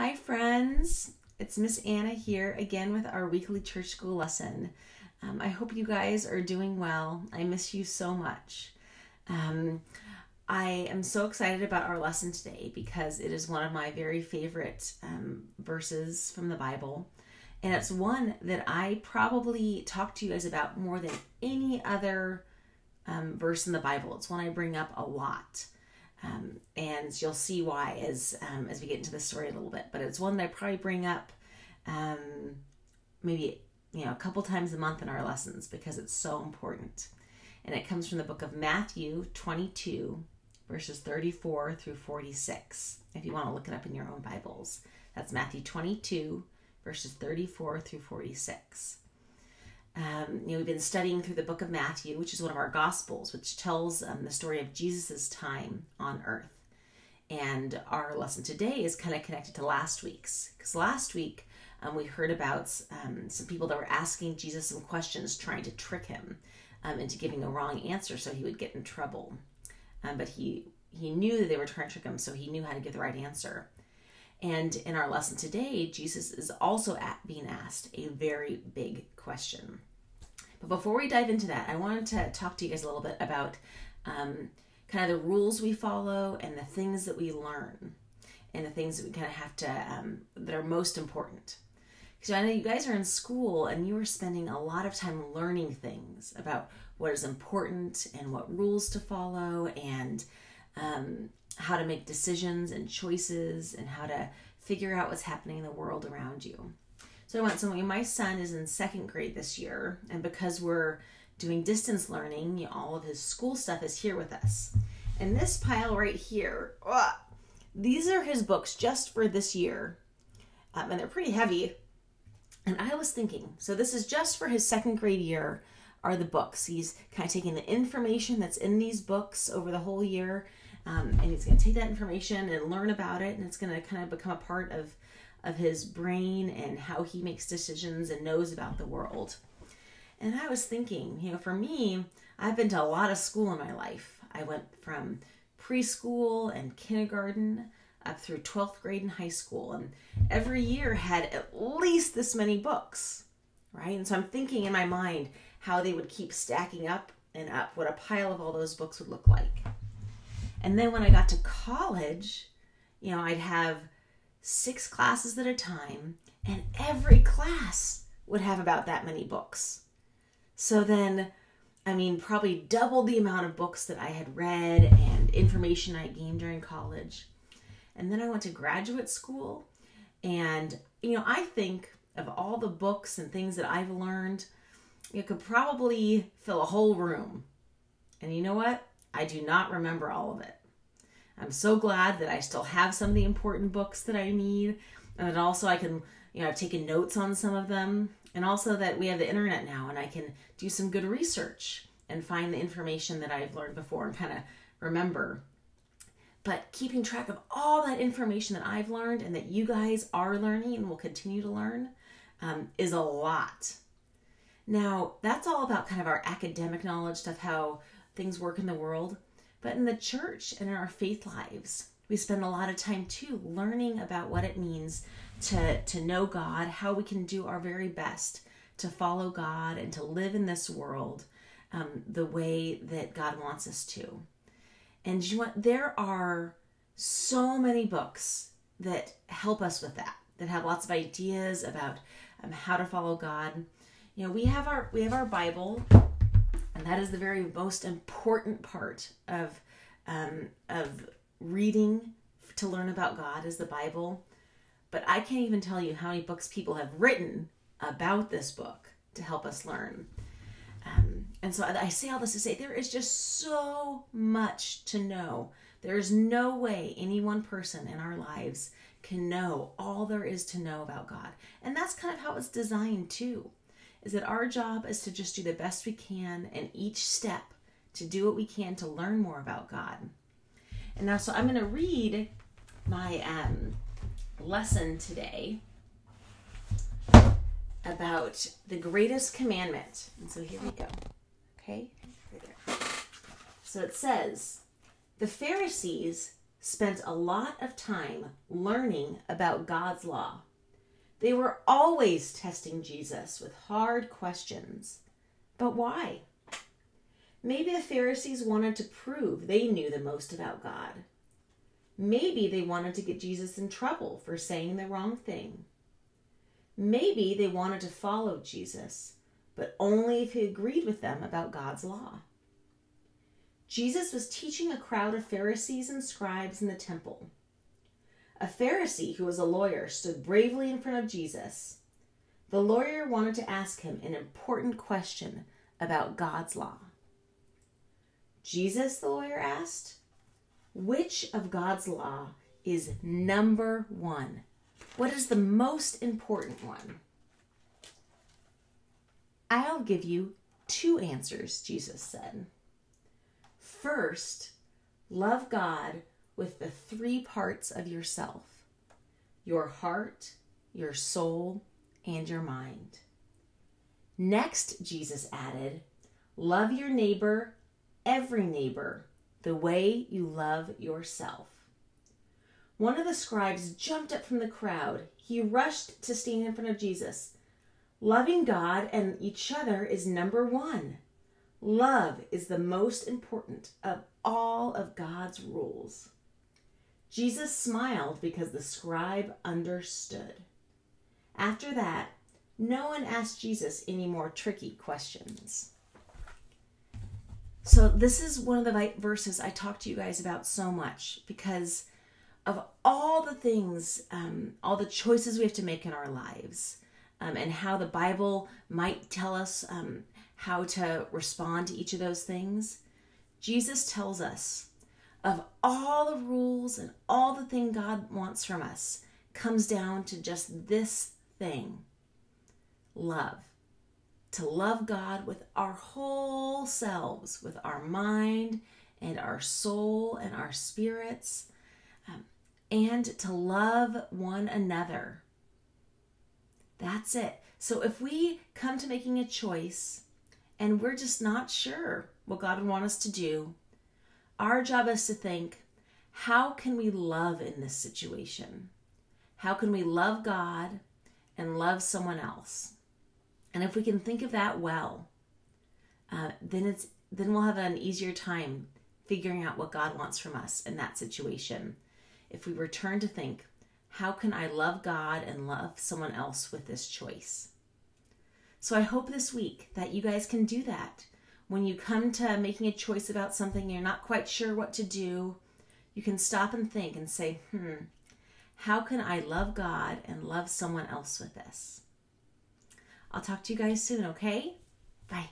Hi friends, it's Miss Anna here again with our weekly church school lesson. I hope you guys are doing well. I miss you so much. I am so excited about our lesson today because it is one of my very favorite verses from the Bible. And it's one that I probably talk to you guys about more than any other verse in the Bible. It's one I bring up a lot. And you'll see why as we get into the story a little bit. But it's one that I probably bring up maybe a couple times a month in our lessons because it's so important. And it comes from the book of Matthew 22, verses 34 through 46. If you want to look it up in your own Bibles. That's Matthew 22, verses 34 through 46. We've been studying through the book of Matthew, which is one of our Gospels, which tells the story of Jesus' time on earth. And our lesson today is kind of connected to last week's, because last week we heard about some people that were asking Jesus some questions, trying to trick him into giving a wrong answer so he would get in trouble. But he knew that they were trying to trick him, so he knew how to give the right answer. And in our lesson today, Jesus is also being asked a very big question. But before we dive into that, I wanted to talk to you guys a little bit about kind of the rules we follow and the things that we learn and the things that we kind of have to, that are most important. So I know you guys are in school and you are spending a lot of time learning things about what is important and what rules to follow and how to make decisions and choices and how to figure out what's happening in the world around you. So my son is in second grade this year, and because we're doing distance learning, all of his school stuff is here with us. And this pile right here, these are his books just for this year, and they're pretty heavy. And I was thinking, so this is just for his second grade year are the books. He's kind of taking the information that's in these books over the whole year, and he's going to take that information and learn about it, and it's going to kind of become a part of his brain and how he makes decisions and knows about the world. And I was thinking, for me, I've been to a lot of school in my life. I went from preschool and kindergarten up through 12th grade and high school, and every year had at least this many books, right? And so I'm thinking in my mind how they would keep stacking up and up, what a pile of all those books would look like. And then when I got to college, I'd have 6 classes at a time, and every class would have about that many books. So then, probably double the amount of books that I had read and information I gained during college. And then I went to graduate school, and, I think of all the books and things that I've learned, it could probably fill a whole room. And you know what? I do not remember all of it. I'm so glad that I still have some of the important books that I need. And that also I can, I've taken notes on some of them. And also that we have the internet now and I can do some good research and find the information that I've learned before and kind of remember. But keeping track of all that information that I've learned and that you guys are learning and will continue to learn is a lot. Now, that's all about kind of our academic knowledge stuff, how things work in the world. But in the church and in our faith lives, we spend a lot of time too learning about what it means to know God, how we can do our very best to follow God and to live in this world the way that God wants us to. And you know what? There are so many books that help us with that have lots of ideas about how to follow God. We have our Bible, and that is the very most important part of reading to learn about God is the Bible. But I can't even tell you how many books people have written about this book to help us learn. And so I say all this to say there is just so much to know. There is no way any one person in our lives can know all there is to know about God. And that's kind of how it's designed too, is that our job is to just do the best we can and each step to do what we can to learn more about God. And now, so I'm going to read my lesson today about the greatest commandment. And so here we go. Okay? Right there. So it says, the Pharisees spent a lot of time learning about God's law. They were always testing Jesus with hard questions. But why? Maybe the Pharisees wanted to prove they knew the most about God. Maybe they wanted to get Jesus in trouble for saying the wrong thing. Maybe they wanted to follow Jesus, but only if he agreed with them about God's law. Jesus was teaching a crowd of Pharisees and scribes in the temple. A Pharisee who was a lawyer stood bravely in front of Jesus. The lawyer wanted to ask him an important question about God's law. Jesus, the lawyer asked, which of God's law is number one? What is the most important one? I'll give you two answers, Jesus said. First, love God with the three parts of yourself: your heart, your soul, and your mind. Next, Jesus added, love your neighbor, every neighbor, the way you love yourself. One of the scribes jumped up from the crowd. He rushed to stand in front of Jesus. Loving God and each other is number one. Love is the most important of all of God's rules. Jesus smiled because the scribe understood. After that, no one asked Jesus any more tricky questions. So this is one of the verses I talk to you guys about so much because of all the things, all the choices we have to make in our lives, and how the Bible might tell us how to respond to each of those things. Jesus tells us of all the rules and all the thing God wants from us comes down to just this thing: love. To love God with our whole selves, with our mind and our soul and our spirits, and to love one another. That's it. So if we come to making a choice and we're just not sure what God would want us to do, our job is to think, how can we love in this situation? How can we love God and love someone else? And if we can think of that well, then we'll have an easier time figuring out what God wants from us in that situation. If we return to think, how can I love God and love someone else with this choice? So I hope this week that you guys can do that. When you come to making a choice about something you're not quite sure what to do, you can stop and think and say, how can I love God and love someone else with this? I'll talk to you guys soon, okay? Bye.